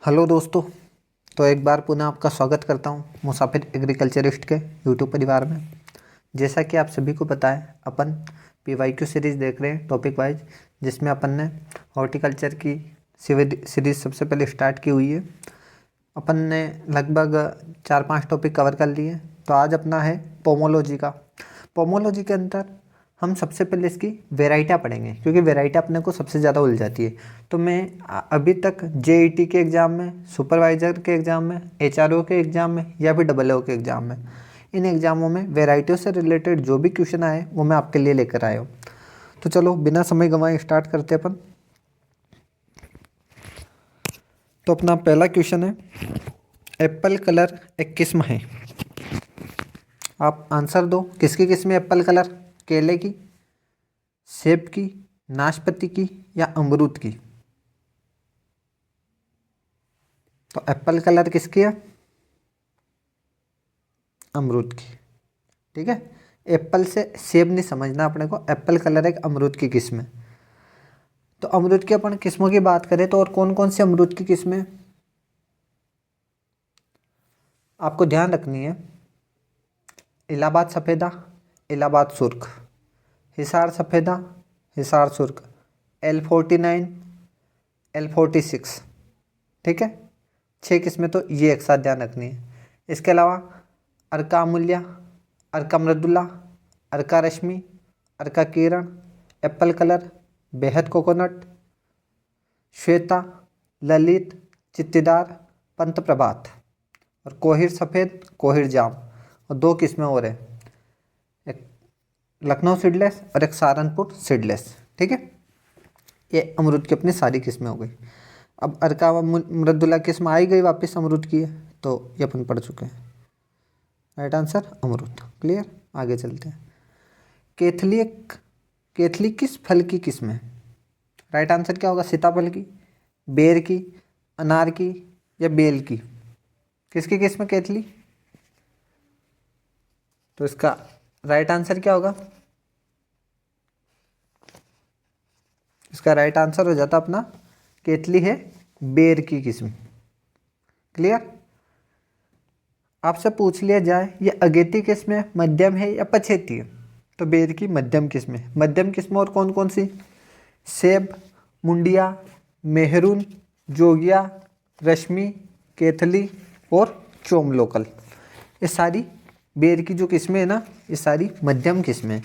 Hello दोस्तों। तो एक बार पुनः आपका स्वागत करता हूं मुसाफिर एग्रीकल्चरिस्ट के यूट्यूब परिवार में। जैसा कि आप सभी को पता है, अपन पीवाईक्यू सीरीज़ देख रहे हैं टॉपिक वाइज, जिसमें अपन ने हॉर्टिकल्चर की सीरीज़ सबसे पहले स्टार्ट की हुई है। अपन ने लगभग 4-5 टॉपिक कवर कर लिए। तो आज अपना है पोमोलॉजी का। पोमोलॉजी के अंदर हम सबसे पहले इसकी वेराइटियाँ पढ़ेंगे, क्योंकि वेराइटी अपने को सबसे ज़्यादा उलझाती है। तो मैं अभी तक जेईटी के एग्ज़ाम में, सुपरवाइज़र के एग्ज़ाम में, एचआरओ के एग्ज़ाम में या फिर डबलओ के एग्ज़ाम में, इन एग्ज़ामों में वेराइटियों से रिलेटेड जो भी क्वेश्चन आए वो मैं आपके लिए लेकर आया हूँ। तो चलो बिना समय गंवाए स्टार्ट करते अपन। तो अपना पहला क्वेश्चन है, एप्पल कलर एक किस्म है। आप आंसर दो, किसकी किस्म है एप्पल कलर? केले की, सेब की, नाशपाती की या अमरूद की? तो एप्पल कलर किसकी है? अमरूद की। ठीक है, एप्पल से सेब नहीं समझना अपने को, एप्पल कलर एक अमरूद की किस्म है। तो अमरूद की अपन किस्मों की बात करें तो और कौन कौन सी अमरूद की किस्में आपको ध्यान रखनी है? इलाहाबाद सफ़ेदा, इलाहाबाद सुर्ख, हिसार सफ़ेदा, हिसार सुर्ख, L49, L46। ठीक है, 6 किस्में तो ये एक साथ ध्यान रखनी है। इसके अलावा अर्का अमूल्य, अर्का मृदुला, अर्का रश्मि, अर्का किरण, एप्पल कलर, बेहद कोकोनट, श्वेता, ललित, चित्तीदार, पंत प्रभात और कोहिर सफ़ेद, कोहिर जाम। और 2 किस्में और हैं, एक लखनऊ सीडलेस और एक सहारनपुर सीडलेस। ठीक है, ये अमरूद की अपनी सारी किस्में हो गई। अब अर्का मृदुला किस्म आई गई वापस अमरूद की है, तो ये अपन पढ़ चुके हैं। राइट आंसर अमरूद। क्लियर, आगे चलते हैं। केथली केथली किस फल की किस्म है? राइट आंसर क्या होगा? सीताफल की, बेर की, अनार की या बेल की? किसकी किस्म है केथली? तो इसका राइट आंसर क्या होगा? इसका राइट आंसर हो जाता अपना केतली है बेर की किस्म। क्लियर। आपसे पूछ लिया जाए ये अगेती किस्म है, मध्यम है या पछेती है, तो बेर की मध्यम किस्म है। मध्यम किस्म और कौन कौन सी? सेब, मुंडिया, मेहरून, जोगिया, रश्मि, केथली और चोम लोकल। ये सारी बेर की जो किस्में हैं ना, ये सारी मध्यम किस्में हैं।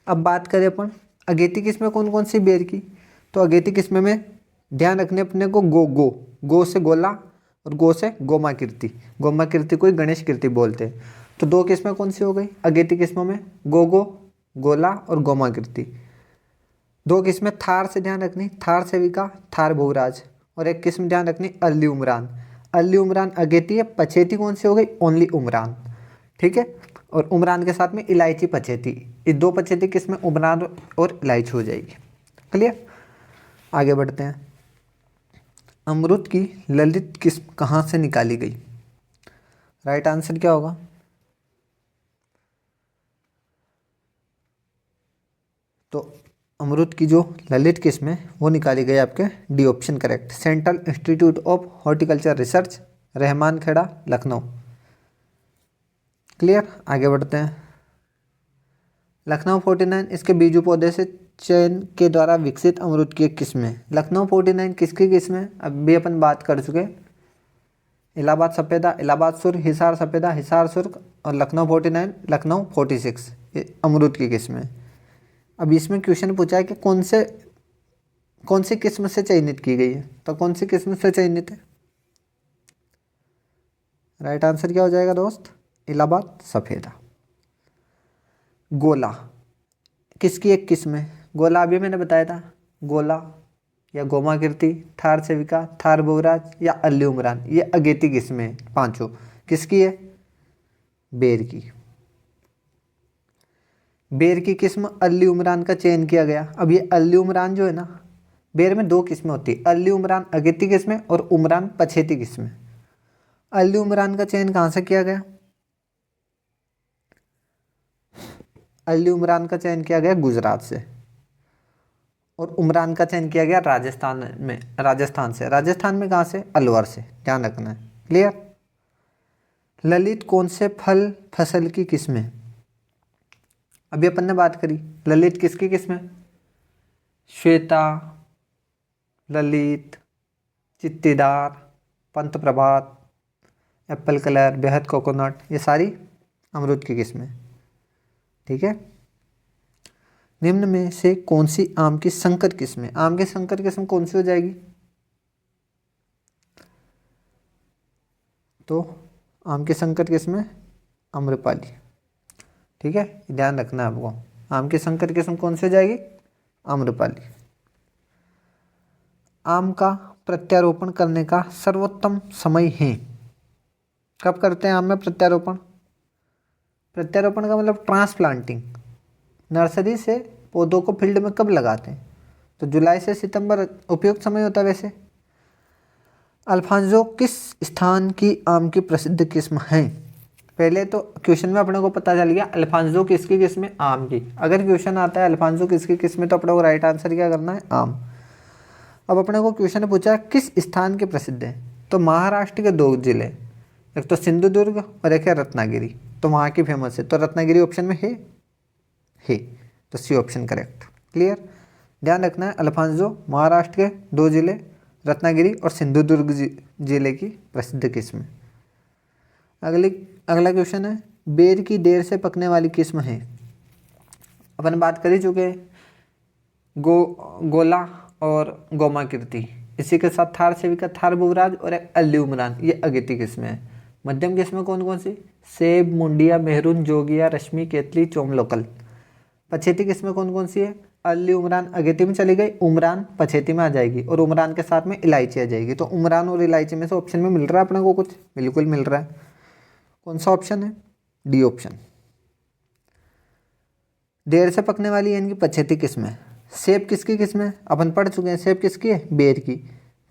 अब बात करें अपन अगेती किस्में कौन कौन सी बेर की, तो अगेती किस्में में ध्यान रखने अपने को गो से गोला और गो से गोमा कीर्ति। गोमा कीर्ति को ही गणेश कीर्ति बोलते हैं। तो 2 किस्में कौन सी हो गई अगेती किस्मों में? गोला और गोमा कीर्ति। 2 किस्में थार से ध्यान रखनी, थार सेविका, थार भोगराज। और एक किस्म ध्यान रखनी अल्ली उमरान। अल्ली उमरान अगेती है, पछेती कौन सी हो गई? ओनली उमरान। ठीक है, और उमरान के साथ में इलायची पछेती। ये 2 पछेती किस्में उमरान और इलायची हो जाएगी। क्लियर, आगे बढ़ते हैं। अमरूद की ललित किस्म कहाँ से निकाली गई? राइट आंसर क्या होगा? तो अमरूद की जो ललित किस्म है वो निकाली गई आपके D option correct, central institute of horticulture research, Rahman Khera, Lucknow. Clear, आगे बढ़ते हैं। लखनऊ 49 इसके बीजू पौधे से चयन के द्वारा विकसित अमरूद की एक किस्म है। लखनऊ 49 किसकी किस्म है? अभी अपन बात कर चुके। इलाहाबाद सफ़ेदा, इलाहाबाद सुर्ख, हिसार सफ़ेदा, हिसार सुर्ख और लखनऊ 49, लखनऊ 46 ये अमरूद की किस्म है। अब इसमें क्वेश्चन पूछा है कि कौन सी किस्म से चयनित की गई है, तो कौन सी किस्म से चयनित है? राइट आंसर क्या हो जाएगा दोस्त? इलाहाबाद सफ़ेदा। गोला किसकी एक किस्म है? गोला अभी मैंने बताया था, गोला या गोमा कीर्ति, थार सेविका, थार बोगराज या अल्ली उमरान, ये अगेती किस्में हैं पांचों। किसकी है? बेर की। बेर की किस्म अल्ली उमरान का चयन किया गया। अब ये अल्ली उमरान जो है ना, बेर में 2 किस्में होती है, अल्ली उमरान अगेती किस्में और उमरान पछेती किस्में। अल्ली उमरान का चयन कहाँ से किया गया? अल्ली उमरान का चयन किया गया गुजरात से। और उमरान का चयन किया गया राजस्थान से। राजस्थान में कहाँ से? अलवर से, ध्यान रखना है। क्लियर? ललित कौन से फल फसल की किस्म है? अभी अपन ने बात करी ललित किसकी किस्म है? श्वेता, ललित, चित्तीदार, पंत प्रभात, एप्पल कलर, बेहद कोकोनट, ये सारी अमरूद की किस्में। ठीक है। निम्न में से कौन सी आम की संकर किस्म है? आम की संकर किस्म कौन सी हो जाएगी? तो आम की संकर किस्म है आम्रपाली। ठीक है, ध्यान रखना है आपको। आम की संकर किस्म कौन सी हो जाएगी? आम्रपाली। आम का प्रत्यारोपण करने का सर्वोत्तम समय है? कब करते हैं आम में प्रत्यारोपण? प्रत्यारोपण का मतलब ट्रांसप्लांटिंग। नर्सरी से पौधों को फील्ड में कब लगाते हैं? तो जुलाई से सितंबर उपयुक्त समय होता है। वैसे अल्फांसो किस स्थान की आम की प्रसिद्ध किस्म है? पहले तो क्वेश्चन में अपने को पता चल गया अल्फांसो किसकी किस्म है? आम की। अगर क्वेश्चन आता है अल्फांसो किसकी किस्म है तो अपने को राइट आंसर क्या करना है? आम। अब अपने को क्वेश्चन ने पूछा किस स्थान के प्रसिद्ध है, तो महाराष्ट्र के 2 जिले, एक तो सिंधुदुर्ग और एक है रत्नागिरी, तो वहाँ की फेमस है। तो रत्नागिरी ऑप्शन में है, तो सी ऑप्शन करेक्ट। क्लियर? ध्यान रखना है अल्फांसो महाराष्ट्र के 2 जिले रत्नागिरी और सिंधुदुर्ग जिले की प्रसिद्ध किस्म। अगला क्वेश्चन है बेर की देर से पकने वाली किस्म है? अपन बात कर ही चुके हैं गोला और गोमाकृति। इसी के साथ थार सेविका, थार बुवराज और एक अल्ली उमरान, ये अगेती किस्में हैं। मध्यम किस्में कौन कौन सी? सेब, मुंडिया, मेहरून, जोगिया, रश्मि, केतली, चोमलोकल। पछेती किस्में कौन कौन सी है? अल्ली उमरान अगेती में चली गई, उमरान पछेती में आ जाएगी और उमरान के साथ में इलायची आ जाएगी। तो उमरान और इलायची में से ऑप्शन में मिल रहा है अपने को कुछ? बिल्कुल मिल रहा है। कौन सा ऑप्शन है? D option. देर से पकने वाली यानी कि पछेती किस्म है। सेब किसकी किस्म है? अपन पढ़ चुके हैं सेब किसकी है? बेर की।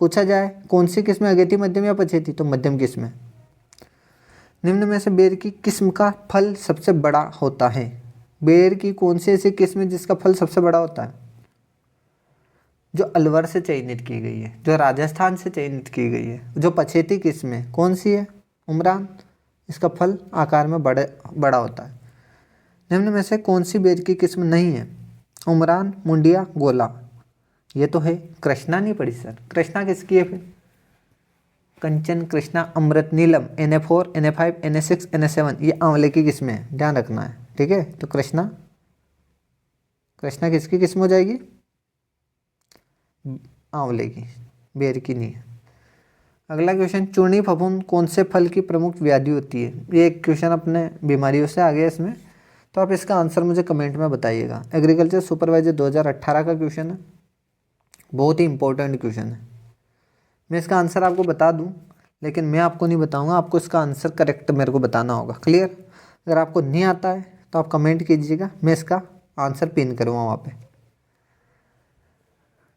पूछा जाए कौन सी किस्म है, अगेती, मध्यम या पछेती, तो मध्यम किस्म है। निम्न में से बेर की किस्म का फल सबसे बड़ा होता है? बेर की कौन सी ऐसी किस्म है जिसका फल सबसे बड़ा होता है? जो अलवर से चयनित की गई है, जो राजस्थान से चयनित की गई है। जो पछेती किस्म है कौन सी है? उमरान। इसका फल आकार में बड़ा होता है। निम्न में से कौन सी बेर की किस्म नहीं है? उमरान, मुंडिया, गोला। ये तो है कृष्णा। नहीं पढ़ी सर? कृष्णा किसकी है फिर? कंचन, कृष्णा, अमृत, नीलम, Na4, Na5, Na6, Na7, ये आंवले की किस्में हैं, ध्यान रखना है। ठीक है, तो कृष्णा किसकी किस्म हो जाएगी? आंवले की, बेर की नहीं है। अगला क्वेश्चन चूर्णी फफूंद कौन से फल की प्रमुख व्याधि होती है? ये एक क्वेश्चन अपने बीमारियों से आ गया इसमें, तो आप इसका आंसर मुझे कमेंट में बताइएगा। एग्रीकल्चर सुपरवाइजर 2018 का क्वेश्चन है, बहुत ही इंपॉर्टेंट क्वेश्चन है। मैं इसका आंसर आपको बता दूं, लेकिन मैं आपको नहीं बताऊंगा, आपको इसका आंसर करेक्ट मेरे को बताना होगा। क्लियर? अगर आपको नहीं आता है तो आप कमेंट कीजिएगा, मैं इसका आंसर पिन करूँगा वहाँ पे।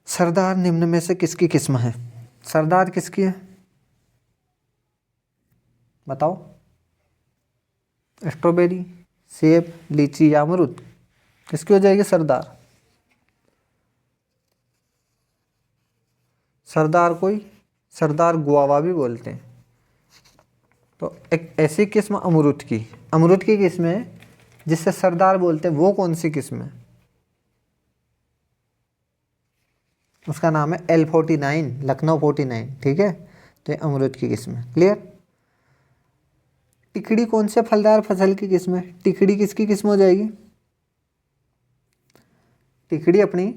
सरदार निम्न में से किसकी किस्म है? सरदार किसकी है बताओ? स्ट्रॉबेरी, सेब, लीची या अमरूद, किसकी हो जाएगी सरदार? सरदार गुआवा भी बोलते हैं। तो एक ऐसी किस्म अमरूद की किस्म है जिससे सरदार बोलते हैं, वो कौन सी किस्म है? उसका नाम है L49, लखनऊ 49। ठीक है, तो ये अमरूद की किस्म है। क्लियर? टिकड़ी कौन से फलदार फसल की किस्म है? टिकड़ी किसकी किस्म हो जाएगी? टिकड़ी अपनी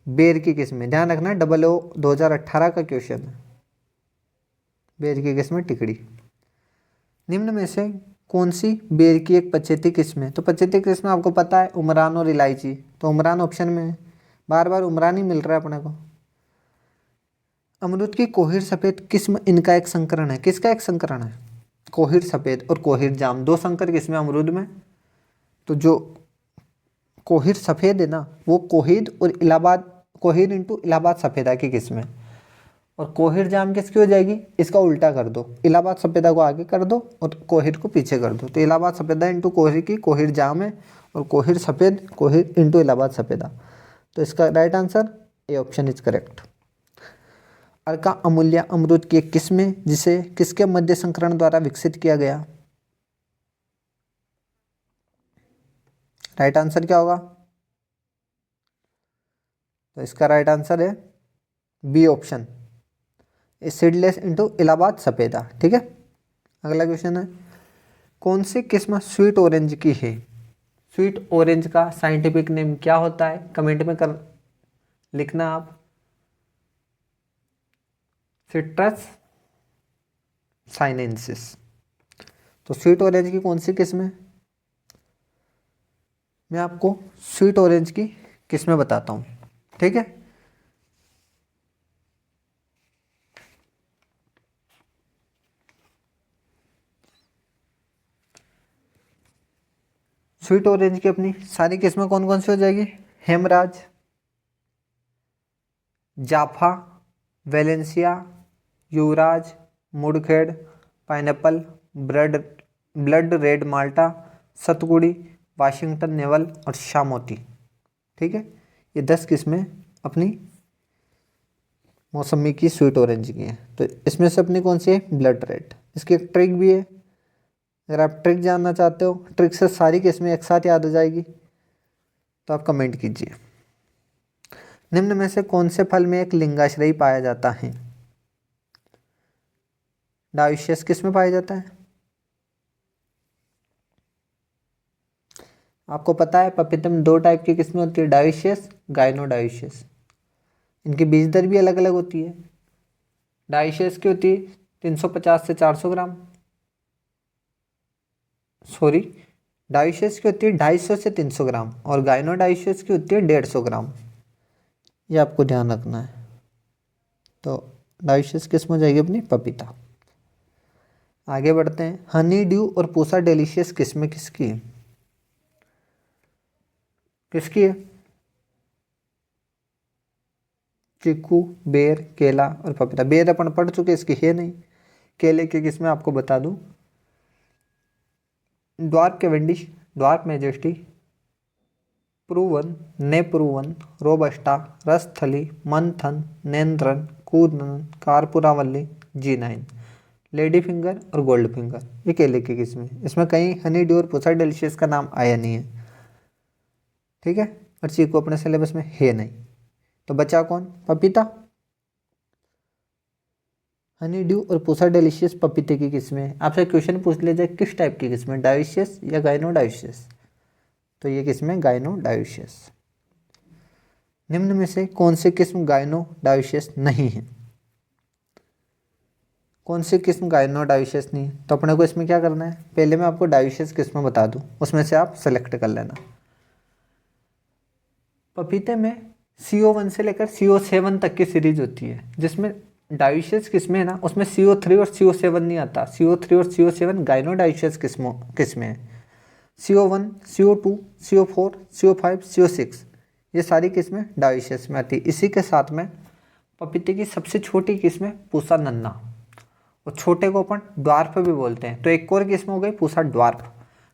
बेर की किस्म है, ध्यान रखना। 2018 का क्वेश्चन है, बेर की किस्म है टिकड़ी। निम्न में से कौन सी बेर की एक पछेती किस्म है? तो पछेती किस्म आपको पता है उमरान और इलायची, तो उमरान ऑप्शन में है। बार बार उमरान ही मिल रहा है अपने को। अमरूद की कोहिर सफ़ेद किस्म इनका एक संकरण है। किसका एक संकरण है? कोहिर सफ़ेद और कोहिर जाम, 2 संकर किस्में अमरूद में। तो जो कोहिर सफ़ेद है ना, वो कोहिर इंटू इलाहाबाद सफ़ेदा की किस्म है। और कोहिर जाम किसकी हो जाएगी? इसका उल्टा कर दो, इलाहाबाद सफ़ेदा को आगे कर दो और कोहिर को पीछे कर दो। तो इलाहाबाद सफ़ेदा इंटू कोहिर की कोहिर जाम है, और कोहिर सफ़ेद कोहिर इंटू इलाहाबाद सफ़ेदा। तो इसका right answer A option is correct. Arka Amulya अमरूद की एक किस्म है जिसे किसके मध्य संकरण द्वारा विकसित किया गया? राइट आंसर क्या होगा? तो इसका राइट आंसर है B option, seedless into Allahabad Safeda. ठीक है, अगला क्वेश्चन है, कौन सी किस्म स्वीट ऑरेंज की है? स्वीट ऑरेंज का साइंटिफिक नेम क्या होता है? कमेंट में कर लिखना आप। Citrus sinensis. तो स्वीट ऑरेंज की कौन सी किस्म है? मैं आपको स्वीट ऑरेंज की किस्में बताता हूँ। ठीक है, स्वीट ऑरेंज की अपनी सारी किस्में कौन कौन सी हो जाएगी? हेमराज, जाफा, वेलेंसिया, युवराज, मुड़खेड़, पाइनएप्पल, ब्लड रेड माल्टा, सतगुड़ी, वाशिंगटन नेवल और शामोती। ठीक है, ये 10 किस्में अपनी मौसमी की स्वीट ऑरेंज की हैं। तो इसमें से अपनी कौन सी है? Blood red. इसकी एक ट्रिक भी है, अगर आप ट्रिक जानना चाहते हो, ट्रिक से सारी किस्में एक साथ याद हो जाएगी, तो आप कमेंट कीजिए। निम्न में से कौन से फल में एक लिंगाश्रयी पाया जाता है? डायोशियस किस में पाया जाता है? आपको पता है पपीते में 2 टाइप की किस्में होती है, डायोशियस, गाइनोडायोशियस। इनकी बीज दर भी अलग अलग होती है। डायोशियस की होती है 350 से 400 ग्राम, सॉरी, डायोशियस की होती है 250 से 300 ग्राम और गाइनोडायोशियस की होती है 150 ग्राम। ये आपको ध्यान रखना है। तो डायोशियस किस्म हो जाएगी अपनी पपीता। आगे बढ़ते हैं, हनी ड्यू और पूसा डेलिशियस किस्में किसकी है? किसकी है? चीकू, बेर, केला और पपीता। बेर अपन पढ़ चुके, इसकी है नहीं। केले की किस्में आपको बता दूं, ड्वार्फ कैवेंडिश, ड्वार्फ मैजेस्टी, प्रूवन, नेप्रूवन, रोबस्टा, रसथली, मंथन, नेंद्रन, कूदन, कारपुरावल्ली, जी9, लेडी फिंगर और गोल्ड फिंगर। ये केले की किस्में। इसमें कहीं हनी ड्यू और पूसा डेलिशियस का नाम आया नहीं है। ठीक है, और चीकू अपने सिलेबस में है नहीं। तो बचा कौन? पपीता। हनी ड्यू और पूसा डेलिशियस पपीते की किस्में। आपसे क्वेश्चन पूछ लिया जाए किस टाइप की किस्में, डायोशियस या गाइनोडायोशियस, तो ये किस्में गाइनोडायोशियस। निम्न में से कौन सी किस्म गाइनोडायोशियस नहीं है? कौन सी किस्म गाइनोडायोशियस नहीं है? तो अपने को इसमें क्या करना है, पहले मैं आपको डायोशियस किस्में बता दूं, उसमें से आप सेलेक्ट कर लेना। पपीते में CO1 से लेकर CO7 तक की सीरीज होती है, जिसमें डायोशियस किस्में है ना, उसमें CO3 और CO7 नहीं आता। CO3 और CO7 गाइनोडायोशियस किस्में हैं। CO1, CO2, CO4, CO5, CO6 ये सारी किस्में डायोशियस में आती है। इसी के साथ में पपीते की सबसे छोटी किस्म है पूसा नन्ना, और छोटे को अपन ड्वार्फ भी बोलते हैं। तो एक और किस्म हो गई पूसा ड्वार्फ।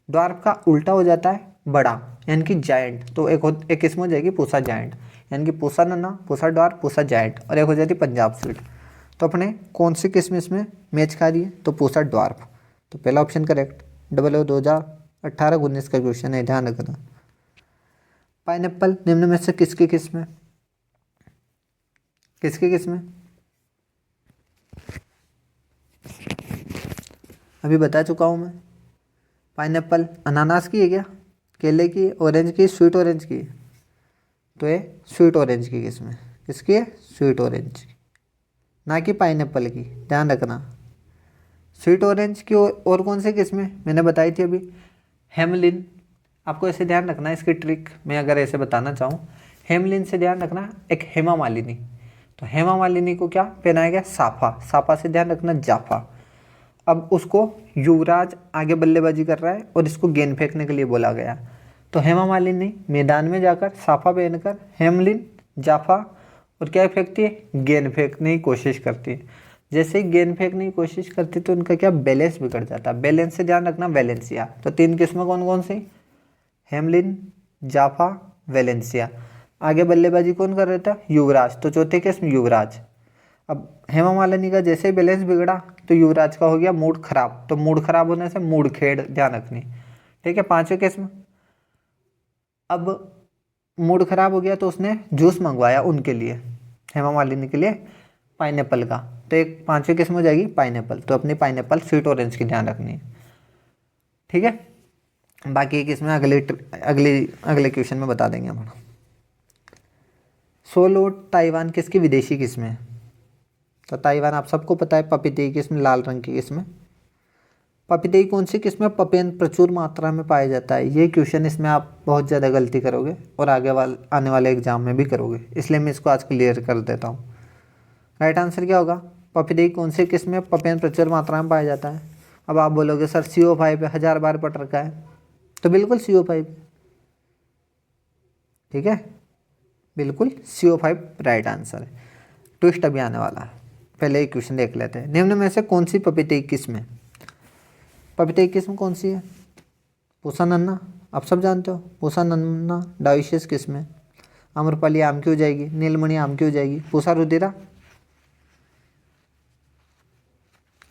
ड्वार्फ का उल्टा हो जाता है बड़ा, यानी कि जायंट। तो एक किस्म हो जाएगी पूसा जायंट, यानी कि पूसा नन्ना, पूसा ड्वार्फ, पूसा जायंट, और एक हो जाती पंजाब स्वीट। तो अपने कौन सी किस्म इसमें मैच खा रही है? तो पूसा ड्वार्फ। तो पहला ऑप्शन करेक्ट। 2018-19 का क्वेश्चन है, ध्यान रखना। पाइनएप्पल निम्न में से किसकी किस्म है? किसकी किस्म है? अभी बता चुका हूँ मैं। पाइनएप्पल अनानास की है क्या? केले की, ऑरेंज की, स्वीट ऑरेंज की? तो ये स्वीट ऑरेंज की किस्म है। किसकी है? स्वीट ऑरेंज की, ना कि पाइनएप्पल की, ध्यान रखना। स्वीट ऑरेंज की और कौन सी किस्म है मैंने बताई थी अभी? हेमलिन। आपको ऐसे ध्यान रखना है, इसकी ट्रिक मैं अगर ऐसे बताना चाहूँ, हेमलिन से ध्यान रखना एक हेमा मालिनी। तो हेमा मालिनी को क्या पहनाया गया? साफा। साफा से ध्यान रखना जाफा। अब उसको युवराज आगे बल्लेबाजी कर रहा है और इसको गेंद फेंकने के लिए बोला गया। तो हेमा मालिनी मैदान में जाकर साफा पहनकर हेमलिन, जाफा और क्या फेंकती है? गेंद फेंकने की कोशिश करती है। जैसे ही गेंद फेंकने की कोशिश करती है तो उनका क्या बैलेंस बिगड़ जाता है। बैलेंस से ध्यान रखना वेलेंसिया। तो 3 किस्में कौन कौन सी? Hamelin, जाफा, Valencia. आगे बल्लेबाजी कौन कर रहा था? युवराज, तो चौथे केस में युवराज। अब हेमा मालिनी का जैसे ही बैलेंस बिगड़ा तो युवराज का हो गया मूड खराब, तो मूड खराब होने से मूड खेड़, ध्यान रखनी, ठीक है। पांचवें केस में अब मूड खराब हो गया तो उसने जूस मंगवाया उनके लिए, हेमा मालिनी के लिए, पाइनएप्पल का, तो एक पांचवें केस में हो जाएगी पाइनएप्पल, तो अपनी पाइनएप्पल स्वीट ऑरेंज की ध्यान रखनी है, ठीक है। बाकी एक इसमें अगले क्वेश्चन में बता देंगे हम। सोलो ताइवान किसकी विदेशी किस्म है? तो ताइवान आप सबको पता है, पपीते किस्म, लाल रंग की किस्म। पपीते की कौन सी किस्म में पपेन प्रचुर मात्रा में पाया जाता है? ये क्वेश्चन, इसमें आप बहुत ज़्यादा गलती करोगे और आने वाले एग्जाम में भी करोगे, इसलिए मैं इसको आज क्लियर कर देता हूँ। राइट आंसर क्या होगा? पपीते की कौन सी किस्म में पपेन प्रचुर मात्रा में पाया जाता है? अब आप बोलोगे सर CO5 है, 1000 बार पढ़ रखा है, तो बिल्कुल CO5, ठीक है, बिल्कुल CO5 राइट आंसर है। ट्विस्ट अभी आने वाला है, पहले एक क्वेश्चन देख लेते हैं। निम्न में से कौन सी पपीते की किस्म है? पपीते की किस्म कौन सी है? पूसा नन्ना, आप सब जानते हो, पूसा नन्ना डाइशियस किस्म है। आम्रपाली आम की हो जाएगी, नीलमणि आम की हो जाएगी, पूसा रुधिरा,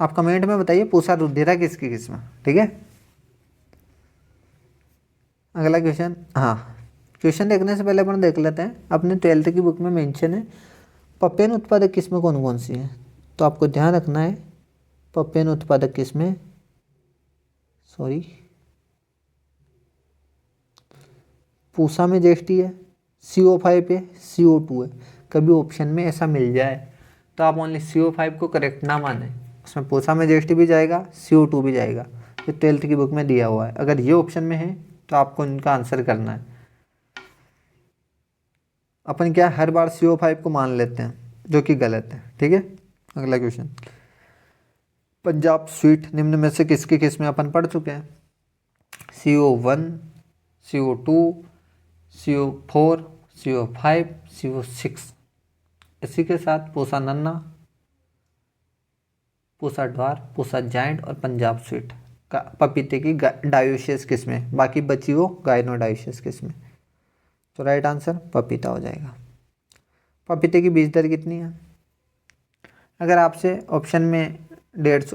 आप कमेंट में बताइए पूसा रुधिरा किसकी किस्म है, ठीक है। अगला क्वेश्चन, हाँ, क्वेश्चन देखने से पहले अपन देख लेते हैं, अपने 12th की बुक में मेंशन है पपेन उत्पादक किस्में कौन कौन सी हैं, तो आपको ध्यान रखना है पपेन उत्पादक किस्में, सॉरी, पूसा में ज्येष्ठी है, CO5 है, CO2 है। कभी ऑप्शन में ऐसा मिल जाए तो आप ओनली CO5 को करेक्ट ना माने, उसमें पूसा में ज्येष्ठी भी जाएगा, CO2 भी जाएगा, ये 12th की बुक में दिया हुआ है। अगर ये ऑप्शन में है तो आपको इनका आंसर करना है। अपन क्या हर बार CO5 को मान लेते हैं, जो कि गलत है, ठीक है। अगला क्वेश्चन, पंजाब स्वीट निम्न में से किसकी किस्में अपन पढ़ चुके हैं? CO1, CO2, CO4, CO5, CO6। इसी के साथ पूसा नन्ना, पूसा ड्वार, पूसा जायंट और पंजाब स्वीट का पपीते की डायोशियस किस्में, बाकी बची वो गाइनोडायोशियस किस्में। तो राइट आंसर पपीता हो जाएगा। पपीते की बीज दर कितनी है? अगर आपसे ऑप्शन में 150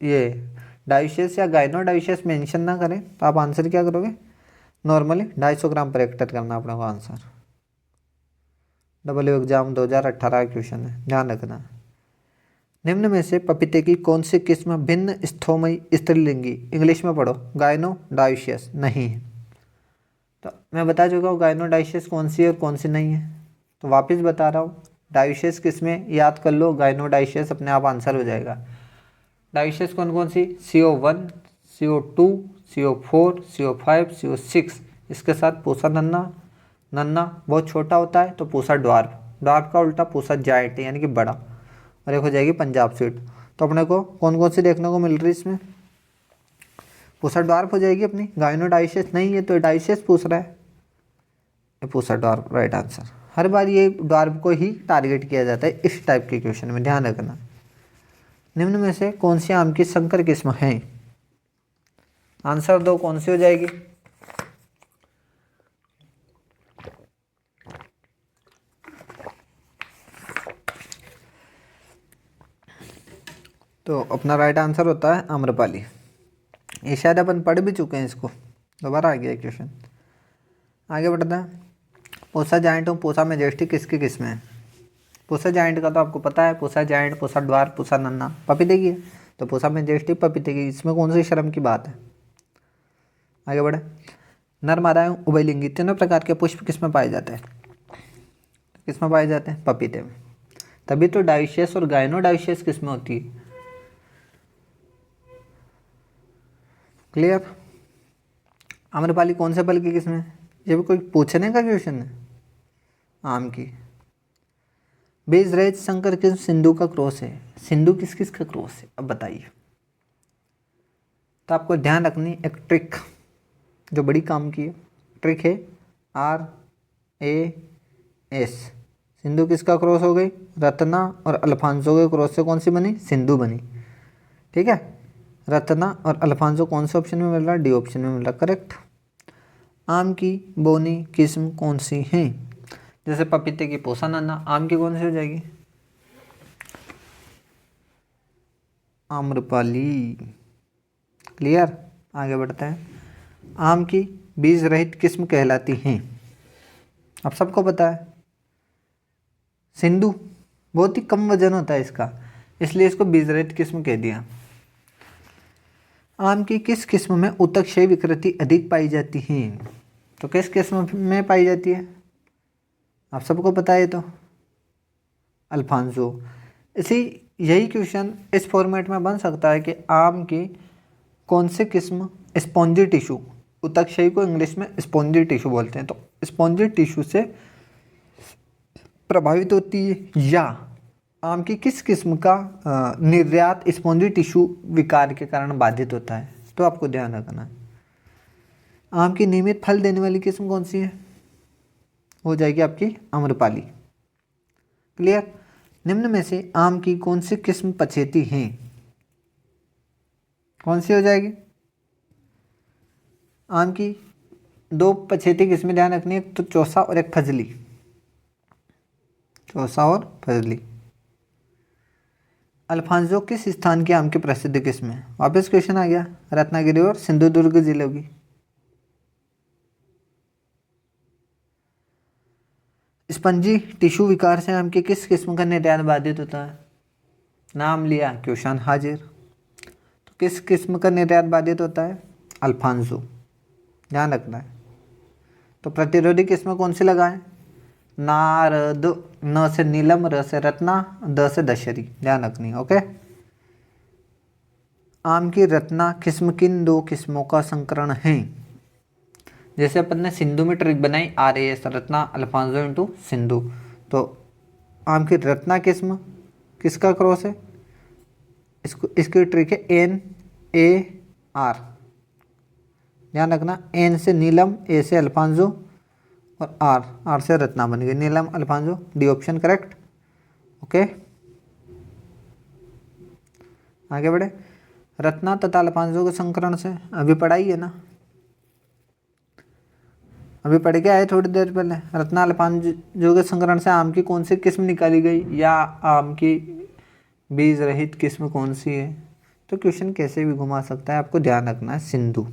ये डायोशियस या गाइनोडायोशियस मेंशन ना करें तो आप आंसर क्या करोगे? नॉर्मली 250 ग्राम पर हेक्टेयर करना अपना आंसर। डब्ल्यू एग्जाम 2018 क्वेश्चन है, ध्यान रखना। निम्न में से पपीते की कौन सी किस्म भिन्न स्थोमयी स्त्रीलिंगी, इंग्लिश में पढ़ो, गाइनोडायोशियस नहीं है? तो मैं बता चुका हूँ गाइनोडायोशियस कौन सी है और कौन सी नहीं है, तो वापस बता रहा हूँ। डायोशियस किस्में याद कर लो, गाइनोडायोशियस अपने आप आंसर हो जाएगा। डायोशियस कौन कौन सी? CO1, CO2, CO4, CO5, CO6। इसके साथ पूसा नन्ना, नन्ना बहुत छोटा होता है तो पूसा ड्वार्फ, ड्वार्फ का उल्टा पूसा जायंट यानी कि बड़ा, और एक हो जाएगी पंजाब स्वीट। तो अपने को कौन कौन सी देखने को मिल रही है इसमें? पूसा ड्वार्फ हो जाएगी अपनी, गाइनोडायोशियस नहीं है तो डायोशियस पूछ रहा है, ये पूसा ड्वार्फ राइट आंसर। हर बार ये ड्वार्फ को ही टारगेट किया जाता है इस टाइप के क्वेश्चन में, ध्यान रखना। निम्न में से कौन सी आम की संकर किस्म है? आंसर दो, कौन सी हो जाएगी? तो अपना राइट आंसर होता है आम्रपाली। ये शायद अपन पढ़ भी चुके हैं इसको, दोबारा आ गया क्वेश्चन। आगे बढ़ते हैं। पूसा जायंट और पूसा मेजेस्टिक किसकी किस्म है? पूसा जायंट का तो आपको पता है, पूसा जायंट, पूसा ड्वार्फ, पूसा नन्ना पपीते की है, तो पूसा मेजेस्टिक पपीते की, इसमें कौन सी शर्म की बात है? आगे बढ़े। नर मादाएं उभयलिंगी तीनों प्रकार के पुष्प किसमें पाए जाते हैं? किसमें पाए जाते हैं? पपीते में। तभी तो डायोशियस और गाइनोडायोशियस किसमें होती है। क्लियर? आम्रपाली कौन से फल की किस्म है? ये भी कोई पूछने का क्वेश्चन है। आम की। बीजरेज संकर किस्म सिंधु का क्रॉस है, सिंधु किस किस का क्रॉस है, अब बताइए। तो आपको ध्यान रखनी एक ट्रिक जो बड़ी काम की है, ट्रिक है RAS। सिंधु किसका क्रॉस हो गई? रत्ना और अल्फांसो के क्रॉस से कौन सी बनी? सिंधु बनी, ठीक है। रत्ना और अल्फांसो कौन से ऑप्शन में मिल रहा है? D ऑप्शन में मिल रहा है, करेक्ट। आम की बोनी किस्म कौन सी है? जैसे पपीते की पोषण अन्ना, आम की कौन सी हो जाएगी? आम्रपाली। क्लियर? आगे बढ़ते हैं। आम की बीज रहित किस्म कहलाती हैं, अब सबको पता है, सिंधु। बहुत ही कम वजन होता है इसका, इसलिए इसको बीज रहित किस्म कह दिया। आम की किस किस्म में उत्तकक्षय विकृति अधिक पाई जाती है? तो किस किस्म में पाई जाती है? आप सबको पता है तो, अल्फांसो। इसी यही क्वेश्चन इस फॉर्मेट में बन सकता है कि आम की कौन सी किस्म स्पॉन्जी टिश्यू, उत्तकक्षयी को इंग्लिश में स्पॉन्जी टिश्यू बोलते हैं, तो स्पॉन्जी टिश्यू से प्रभावित होती है, या आम की किस किस्म का निर्यात स्पॉन्जी टिश्यू विकार के कारण बाधित होता है, तो आपको ध्यान रखना है। आम की नियमित फल देने वाली किस्म कौन सी है? हो जाएगी आपकी आम्रपाली। क्लियर? निम्न में से आम की कौन सी किस्म पछेती है? कौन सी हो जाएगी? आम की दो पछेती किस्में ध्यान रखनी है, तो चौसा और एक फजली। चौसा और फजली। अल्फांसो किस स्थान की आम की प्रसिद्ध किस्म है? वापस क्वेश्चन आ गया, रत्नागिरी और सिंधुदुर्ग जिलों की। स्पंजी टिश्यू विकार से आम की किस किस्म का निर्यात बाधित होता है? नाम लिया, क्वेश्चन हाजिर। तो किस किस्म का निर्यात बाधित होता है? अल्फांसो, ध्यान रखना है। तो प्रतिरोधी किस्म कौन सी लगाएं? नारद, न से नीलम, र से रत्ना, द से दशहरी, ध्यान रखनी। ओके। आम की रत्ना किस्म किन दो किस्मों का संकरण है? जैसे अपन ने सिंधु में ट्रिक बनाई, RAS Ratna Alphonso into Sindhu, तो आम की रत्ना किस्म किसका क्रॉस है? इसकी ट्रिक है NAR, ध्यान रखना। N से नीलम, A से अल्फांसो और R से रत्ना बन गई, Neelam Alphonso, D option correct. Okay, आगे बढ़े। रत्ना तथा अल्फांसो के संकरण से अभी पढ़ाई है ना, अभी पढ़ के आए थोड़ी देर पहले। रत्ना अल्फांसो के संकरण से आम की कौन सी किस्म निकाली गई, या आम की बीज रहित किस्म कौन सी है? तो क्वेश्चन कैसे भी घुमा सकता है, आपको ध्यान रखना है सिंधु।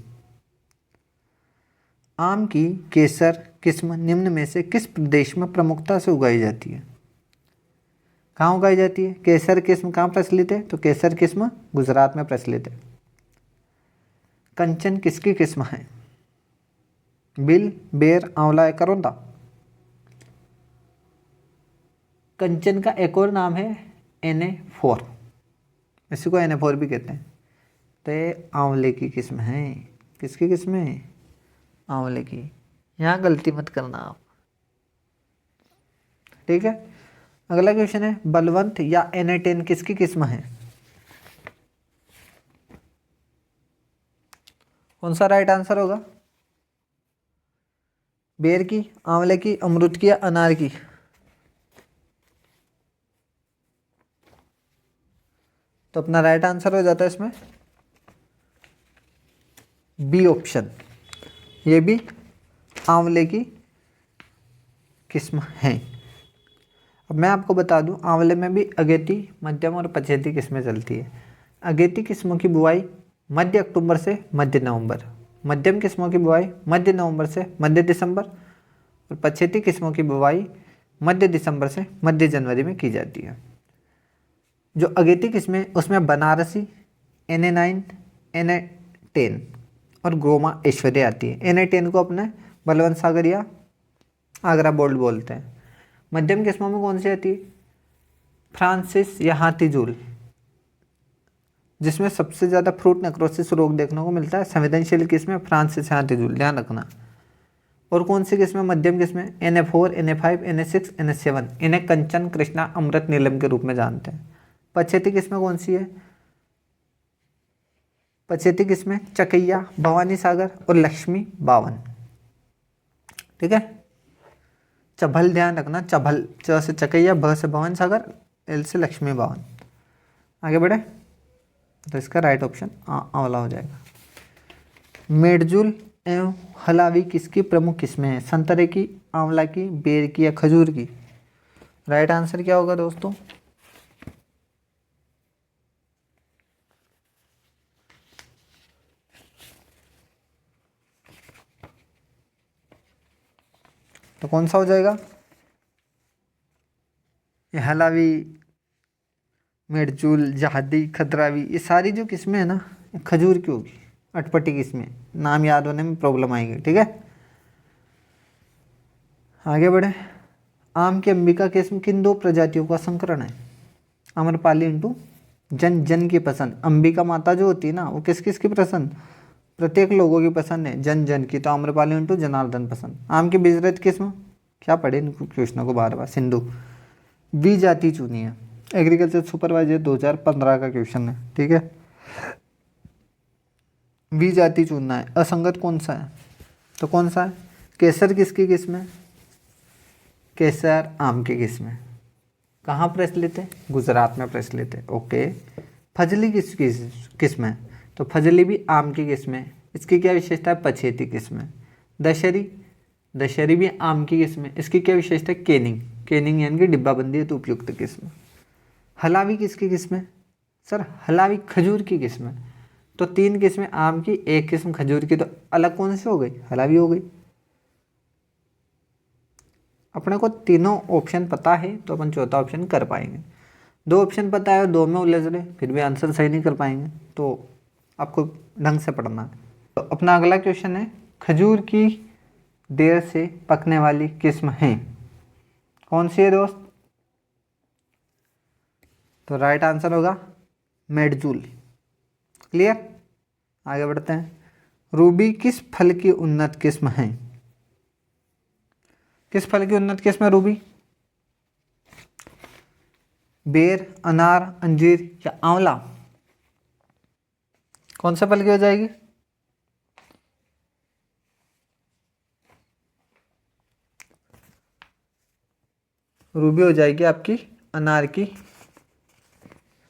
आम की केसर किस्म निम्न में से किस प्रदेश में प्रमुखता से उगाई जाती है? कहाँ उगाई जाती है? केसर किस्म कहाँ प्रचलित है? तो केसर किस्म गुजरात में प्रचलित है। कंचन किसकी किस्म है? बिल, बेर, आंवला या करौंदा? कंचन का एक और नाम है Na4, इसी को Na4 भी कहते हैं। तो ये आंवले की किस्म है। किसकी किस्म है? आंवले की। यहाँ गलती मत करना आप, ठीक है। अगला क्वेश्चन है, बलवंत या Na10 किसकी किस्म है? कौन सा राइट आंसर होगा? बेर की, आंवले की, अमरूद की या अनार की? तो अपना राइट आंसर हो जाता है इसमें बी ऑप्शन, ये भी आंवले की किस्म है। अब मैं आपको बता दूं, आंवले में भी अगेती, मध्यम और पछेती किस्में चलती है। अगेती किस्मों की बुआई मध्य अक्टूबर से मध्य नवंबर, मध्यम किस्मों की बुआई मध्य नवंबर से मध्य दिसंबर, और पछेती किस्मों की बुआई मध्य दिसंबर से मध्य जनवरी में की जाती है। जो अगेती किस्में, उसमें बनारसी, Na9, Na10 और गोमा ऐश्वर्या आती है। Na10 को अपने बलवंत सागर या आगरा बोल्ड बोलते हैं। मध्यम किस्मों में कौन सी आती है? फ्रांसिस या हाथीजूल, जिसमें सबसे ज़्यादा फ्रूट नेक्रोसिस रोग देखने को मिलता है। संवेदनशील किस्में फ्रांसिस या हाथीजूल, ध्यान रखना। और कौन सी किस्में मध्यम किस्में? Na4, Na5, Na6, Na7। इन्हें कंचन, कृष्णा, अमृत, नीलम के रूप में जानते हैं। पछेती किस्में कौन सी है? पछेती किस्में चकैया, भवानी सागर और लक्ष्मी बावन, ठीक है। चभल ध्यान रखना, चभल, च से चकैया, भ से भवानी सागर, एल से लक्ष्मी बावन। आगे बढ़े, तो इसका राइट ऑप्शन आंवला हो जाएगा। मेडजूल एवं हलावी किसकी प्रमुख किस्में हैं? संतरे की, आंवला की, बेर की या खजूर की? राइट आंसर क्या होगा दोस्तों? तो कौन सा हो जाएगा? ये हलावी, मिर्चूल, जहादी, खतरावी, ये सारी जो किस्में है ना, ये खजूर की होगी। अटपटी किस्में, नाम याद होने में प्रॉब्लम आएगी। ठीक है, आगे बढ़े। आम की अंबिका किस्म किन दो प्रजातियों का संकरण है? आम्रपाली इंटू जन जन की पसंद। अंबिका माता जो होती है ना, वो किस किस की पसंद? प्रत्येक लोगों की पसंद है, जन जन की। तो आम्रपाली इंटू जनार्दन पसंद। आम की बीजरहित किस्म, क्या पढ़े इन क्वेश्चनों को बार बार, सिंधु। बी जाति चुनी है। एग्रीकल्चर सुपरवाइजर 2015 का क्वेश्चन है। ठीक है, बी जाति चुनना है। असंगत कौन सा है? तो कौन सा है? केसर किसकी किस्म है? केसर आम की किस्म है। कहाँ प्रचलित है? गुजरात में प्रचलित है। ओके। फजली किसकी किस्म है? तो फजली भी आम की किस्म है। इसकी क्या विशेषता है? पछेती किस्म है। दशहरी, दशहरी भी आम की किस्म है। इसकी क्या विशेषता है? केनिंग, केनिंग यानी कि डिब्बाबंदी हेतु उपयुक्त किस्म। हलावी किसकी किस्म है? सर हलावी खजूर की किस्म है। तो 3 किस्में आम की, 1 किस्म खजूर की, तो अलग कौन सी हो गई? हलावी हो गई। अपने को तीनों ऑप्शन पता है तो अपन चौथा ऑप्शन कर पाएंगे। 2 ऑप्शन पता है और 2 में उलझ रहे फिर भी आंसर सही नहीं कर पाएंगे, तो आपको ढंग से पढ़ना है। तो अपना अगला क्वेश्चन है, खजूर की देर से पकने वाली किस्म है, कौन सी है दोस्त? तो राइट आंसर होगा मेडजूल। क्लियर, आगे बढ़ते हैं। रूबी किस फल की उन्नत किस्म है? किस फल की उन्नत किस्म है रूबी? बेर, अनार, अंजीर या आंवला? कौन सा फल की हो जाएगी? रूबी हो जाएगी आपकी अनार की,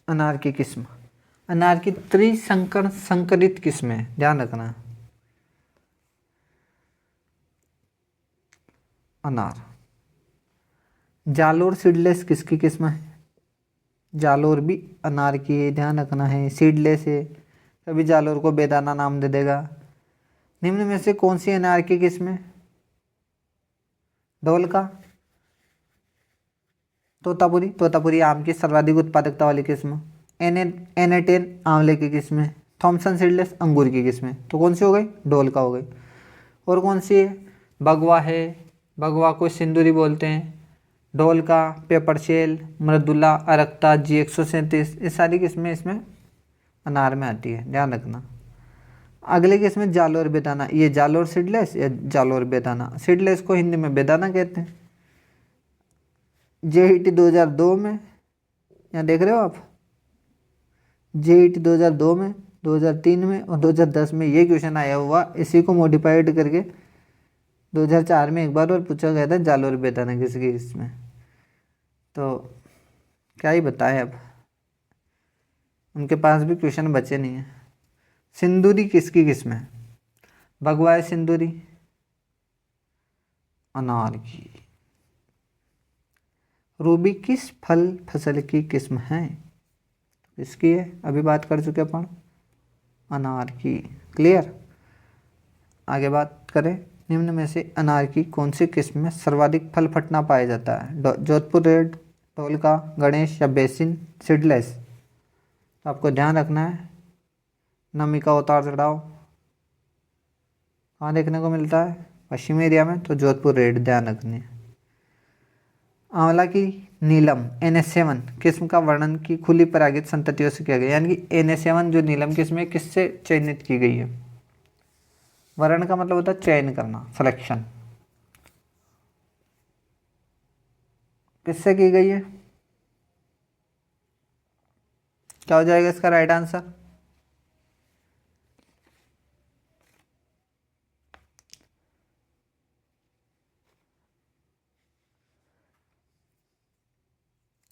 अनार की किस्म। अनार की त्रिसंकर संकरित किस्म है, ध्यान रखना। अनार। जालोर सीडलेस किसकी किस्म है? जालोर भी अनार की है, ध्यान रखना है। सीडलेस है, कभी जालोर को बेदाना नाम दे देगा। निम्न में से कौन सी अनार की किस्म है? ढोलका, तोतापुरी, तोतापुरी आम की सर्वाधिक उत्पादकता वाली किस्म। एनेटेन आंवले की किस्म है। थॉमसन सीडलेस अंगूर की किस्म है। तो कौन सी हो गई? ढोलका हो गई। और कौन सी है? बगवा है, बगवा को सिंदूरी बोलते हैं। ढोलका, पेपरशेल, मृदुला, अरक्ता, G137, ये सारी किस्में इसमें अनार में आती है, ध्यान रखना। अगले किस्में जालोर बेदाना, ये जालोर सीडलेस या जालोर बेदाना। सीडलेस को हिंदी में बेदाना कहते हैं। JET 2002 में, यहाँ देख रहे हो आप, JET 2002 में, 2003 में और 2010 में ये क्वेश्चन आया हुआ। इसी को मॉडिफाइड करके 2004 में एक बार और पूछा गया था, जालोर बेदाना किसकी किस्म। तो क्या ही बताएं अब, उनके पास भी क्वेश्चन बचे नहीं है। सिंदूरी किसकी किस्म है? भगवाए सिंदूरी अनार की। रूबी किस फल फसल की किस्म है? इसकी है, अभी बात कर चुके अपन, अनार की। क्लियर, आगे बात करें। निम्न में से अनार की कौन सी किस्म में सर्वाधिक फल फटना पाया जाता है? जोधपुर रेड, ढोलका, गणेश या बेसिन सीडलेस? तो आपको ध्यान रखना है, नमी का उतार चढ़ाव कहाँ देखने को मिलता है? पश्चिमी एरिया में, तो जोधपुर रेड ध्यान रखनी है। आंवला की नीलम NS7 किस्म का वर्णन की खुली परागित संततियों से किया गया, यानी कि NS7 जो नीलम किस्म है किससे चयनित की गई है? वर्ण का मतलब होता है चयन करना, सिलेक्शन। किससे की गई है? क्या हो जाएगा इसका राइट आंसर?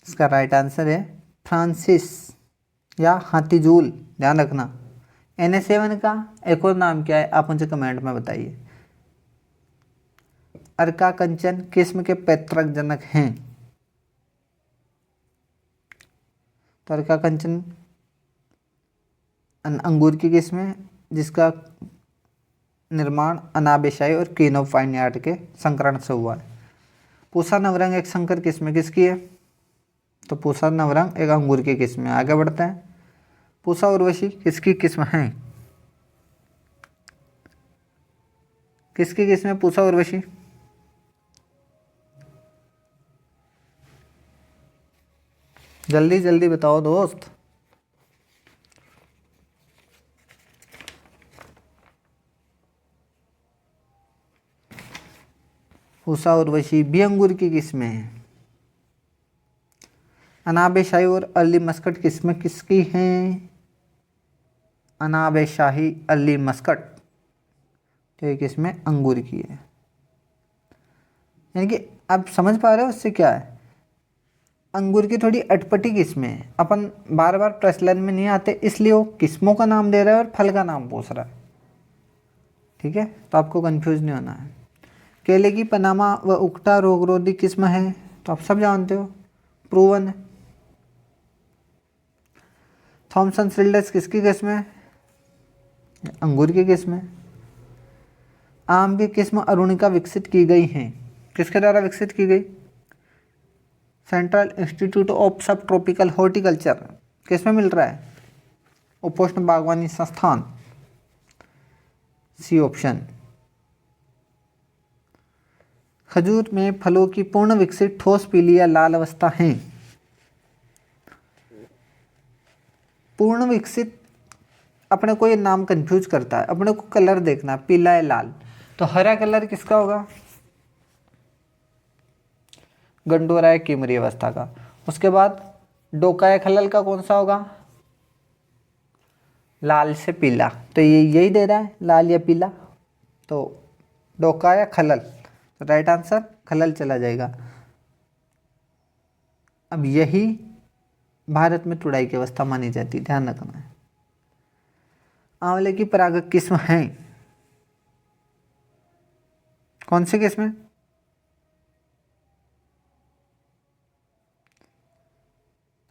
इसका राइट आंसर है फ्रांसिस या हाथीजूल, ध्यान रखना। NS7 का एक और नाम क्या है? आप मुझे कमेंट में बताइए। अर्का कंचन किस्म के पैतृक जनक हैं? तो अर्का कंचन अंगूर की किस्म है जिसका निर्माण अनाबेशाई और क्वीन ऑफ वाइनयार्ड के संकरण से हुआ है। पूसा नवरंग एक संकर किस्म किसकी है? तो पूसा नवरंग एक अंगूर की किस्म है। आगे बढ़ते हैं। पूसा उर्वशी किसकी किस्म है? किसकी किस्म है पूसा उर्वशी? जल्दी जल्दी बताओ दोस्त। पूसा उर्वशी भी अंगूर की किस्में हैं। अनाबेशाही और अर्ली मस्कट किस्में किसकी हैं? अनाबेशाही अर्ली मस्कट तो ये किस्में अंगूर की है। यानी कि आप समझ पा रहे हो उससे क्या है? अंगूर की थोड़ी अटपटी किस्में हैं, अपन बार बार प्रचलन में नहीं आते इसलिए वो किस्मों का नाम दे रहा है और फल का नाम पूछ रहा है। ठीक है, तो आपको कंफ्यूज नहीं होना है। केले की पनामा व उकटा रोगरोधी किस्म है तो आप सब जानते हो, प्रूवन है। थॉमसन सील्डस किसकी किस्म है? अंगूर की किस्म है। आम की किस्म अरुणिका विकसित की गई हैं, किसके द्वारा विकसित की गई? सेंट्रल इंस्टीट्यूट ऑफ सब ट्रॉपिकल हॉर्टिकल्चर किसमें मिल रहा है? उपोष्ण बागवानी संस्थान, सी ऑप्शन। खजूर में फलों की पूर्ण विकसित ठोस पीली या लाल अवस्था है। पूर्ण विकसित अपने को ये नाम कंफ्यूज करता है, अपने को कलर देखना पीला या लाल। तो हरा कलर किसका होगा? गंडोरा या कीमरी अवस्था का। उसके बाद डोका या खलल का कौन सा होगा? लाल से पीला। तो ये यही दे रहा है लाल या पीला, तो डोका या खलल। तो राइट आंसर खलल चला जाएगा। अब यही भारत में तुड़ाई की अवस्था मानी जाती है, ध्यान रखना है। आंवले की परागक किस्म है, कौन सी किस्म है?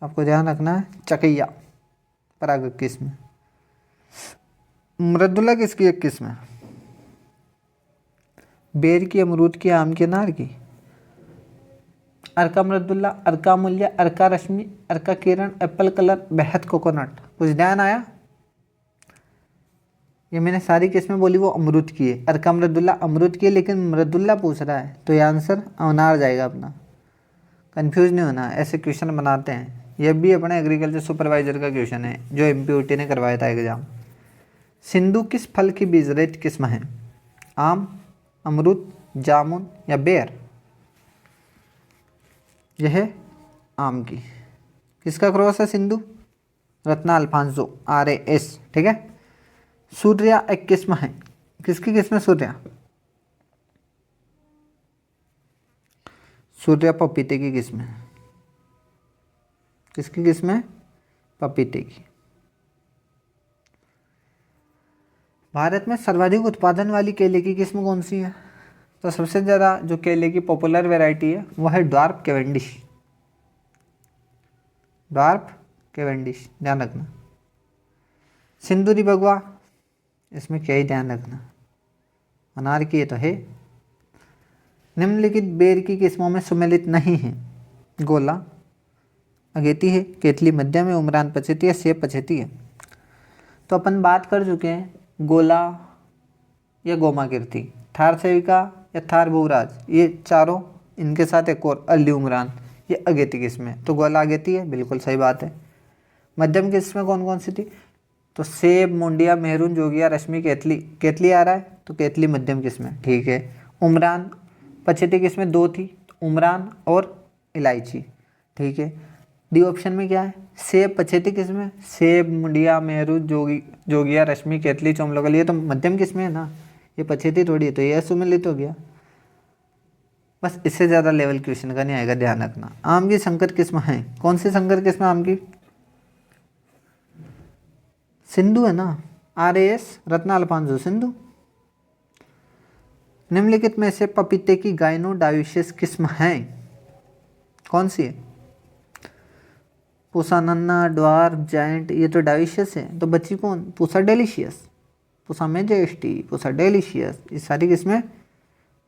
आपको ध्यान रखना है, चकैया परागक किस्म। मृदुला किसकी एक किस्म है? बेर की, अमरूद की, आम की, अनार की। अर्का मृदुला, अर्का मूल्य, अर्का रश्मि, अर्का किरण, एप्पल कलर, बेहद कोकोनट। कुछ ध्यान आया? ये मैंने सारी किस्में बोली वो अमरूद की है। अर्का मृदुला अमरूद की है, लेकिन मृदुला पूछ रहा है तो ये आंसर अनार जाएगा अपना। कंफ्यूज नहीं होना, ऐसे क्वेश्चन बनाते हैं। यह भी अपने एग्रीकल्चर सुपरवाइजर का क्वेश्चन है जो MPUT ने करवाया था एग्जाम। सिंधु किस फल की बीजरहित किस्म है? आम, अमरूद, जामुन या बेर? यह है आम की। किसका क्रॉस है सिंधु? Ratna Alphonso, RAS। ठीक है। सूर्या एक किस्म है, किसकी किस्म है सूर्या? सूर्या पपीते की किस्म है। किसकी किस्म है? पपीते की। भारत में सर्वाधिक उत्पादन वाली केले की किस्म कौन सी है? तो सबसे ज़्यादा जो केले की पॉपुलर वैरायटी है वो है ड्वार्फ कैवेंडिश। ड्वार्फ कैवेंडिश, ध्यान रखना। सिंदूरी बगवा, इसमें क्या ही ध्यान रखना, अनार की ये तो है। निम्नलिखित बेर की किस्मों में सुमेलित नहीं है? गोला अगेती है, केतली मध्यम है, उमरान पछेती है, सेब पछेती है। तो अपन बात कर चुके हैं गोला या गोमा कीर्ति, थार सेविका या थार भूराज, ये चारों, इनके साथ एक और अली उमरान, ये अगेती किस्म है। तो गोला अगेती है, बिल्कुल सही बात है। मध्यम किस्में कौन कौन सी थी? तो सेब, मुंडिया, मेहरून, जोगिया, रश्मि, केतली। केतली आ रहा है तो केतली मध्यम किस्म है, ठीक है। उमरान पछेती किस्में दो थी, उमरान और इलायची, ठीक है। डी ऑप्शन में क्या है? सेब पछेती किस्में, सेब, मुंडिया, मेहरून, जोगिया, रश्मि, केतली, चोमलोगल, ये तो मध्यम किस्में है ना, ये पछेती थोड़ी है, तो ये सुमेलित हो गया। बस इससे ज़्यादा लेवल क्वेश्चन का नहीं आएगा, ध्यान रखना। आम की संकर किस्म है, कौन सी संकर किस्म आम की? सिंधु है ना, RAS, रत्ना अल्फांसो, सिंधु। निम्नलिखित में से पपीते की गाइनोडायोसिस किस्म है, कौन सी है? पूसा नन्ना, ड्वार्फ, जायंट, ये तो डायोसियस है, तो बच्ची कौन? Pusa delicious, Pusa majesty, Pusa delicious, ये सारी किस्में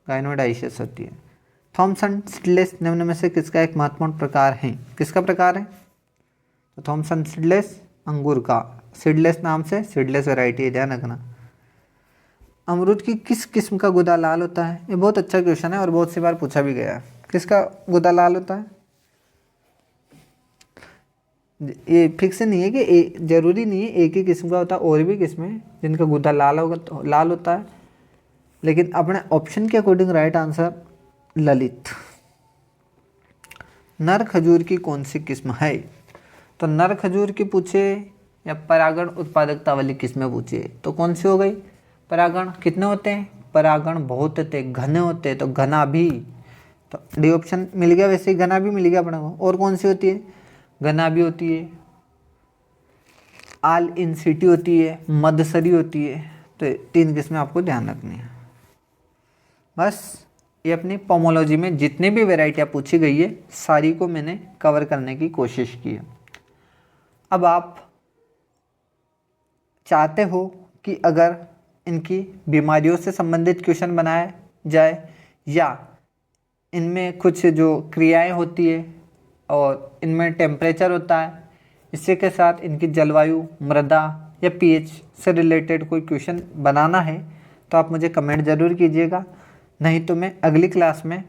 गाइनोडायोसियस होती है। थॉमसन सीडलेस निम्न में से किसका एक महत्वपूर्ण प्रकार है? किसका प्रकार है? तो थॉमसन सीडलेस अंगूर का, सीडलेस नाम से सीडलेस वैरायटी है, ध्यान रखना। अमरूद की किस किस्म का गुदा लाल होता है? ये बहुत अच्छा क्वेश्चन है और बहुत सी बार पूछा भी गया है। किसका गुदा लाल होता है? ये फिक्स नहीं है कि जरूरी नहीं है एक ही किस्म का होता है, और भी किस्में जिनका गुदा लाल होगा, लाल होता है, लेकिन अपने ऑप्शन के अकॉर्डिंग राइट आंसर ललित। नर खजूर की कौन सी किस्म है? तो नर खजूर की पूछे या परागण उत्पादकता वाली किस्में पूछे तो कौन सी हो गई? परागण कितने होते हैं? परागण बहुत होते हैं, घने होते हैं, तो घना भी, तो डी ऑप्शन मिल गया। वैसे ही घना भी मिल गया अपने को। और कौन सी होती है? घना भी होती है, आल इंसिटी होती है, मदसरी होती है, तो 3 किस्में आपको ध्यान रखनी है। बस ये अपनी पोमोलॉजी में जितनी भी वेराइटियाँ पूछी गई है सारी को मैंने कवर करने की कोशिश की है। अब आप चाहते हो कि अगर इनकी बीमारियों से संबंधित क्वेश्चन बनाया जाए या इनमें कुछ जो क्रियाएं होती है और इनमें टेम्परेचर होता है, इसी के साथ इनकी जलवायु, मृदा या पीएच से रिलेटेड कोई क्वेश्चन बनाना है तो आप मुझे कमेंट ज़रूर कीजिएगा, नहीं तो मैं अगली क्लास में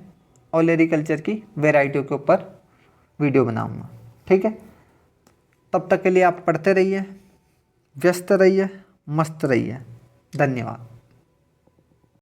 ओलेरिकल्चर की वेराइटियों के ऊपर वीडियो बनाऊंगा। ठीक है, तब तक के लिए आप पढ़ते रहिए, व्यस्त रहिए, मस्त रहिए। धन्यवाद।